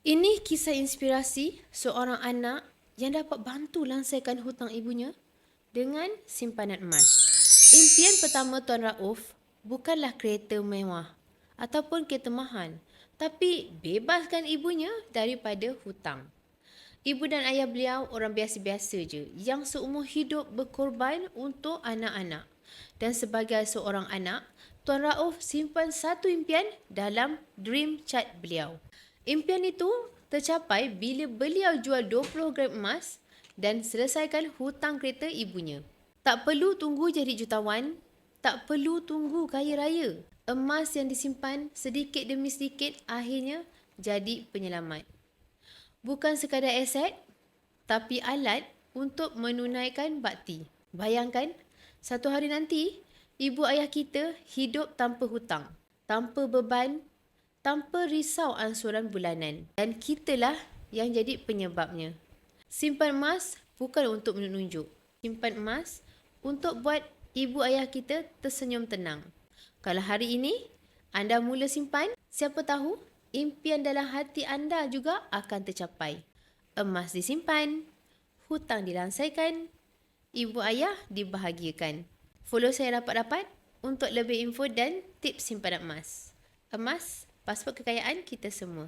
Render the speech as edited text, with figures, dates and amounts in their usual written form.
Ini kisah inspirasi seorang anak yang dapat bantu lansaikan hutang ibunya dengan simpanan emas. Impian pertama Tuan Rauf bukanlah kereta mewah ataupun kereta mahal, tapi bebaskan ibunya daripada hutang. Ibu dan ayah beliau orang biasa-biasa je yang seumur hidup berkorban untuk anak-anak. Dan sebagai seorang anak, Tuan Rauf simpan satu impian dalam dream chart beliau. Impian itu tercapai bila beliau jual 20 gram emas dan selesaikan hutang kereta ibunya. Tak perlu tunggu jadi jutawan, tak perlu tunggu kaya raya. Emas yang disimpan sedikit demi sedikit akhirnya jadi penyelamat. Bukan sekadar aset, tapi alat untuk menunaikan bakti. Bayangkan, satu hari nanti, ibu ayah kita hidup tanpa hutang, tanpa beban, tanpa risau angsuran bulanan. Dan kitalah yang jadi penyebabnya. Simpan emas bukan untuk menunjuk. Simpan emas untuk buat ibu ayah kita tersenyum tenang. Kalau hari ini anda mula simpan, siapa tahu impian dalam hati anda juga akan tercapai. Emas disimpan, hutang dilansaikan, ibu ayah dibahagiakan. Follow saya rapat-rapat untuk lebih info dan tips simpanan emas. Emas, pasport kekayaan kita semua.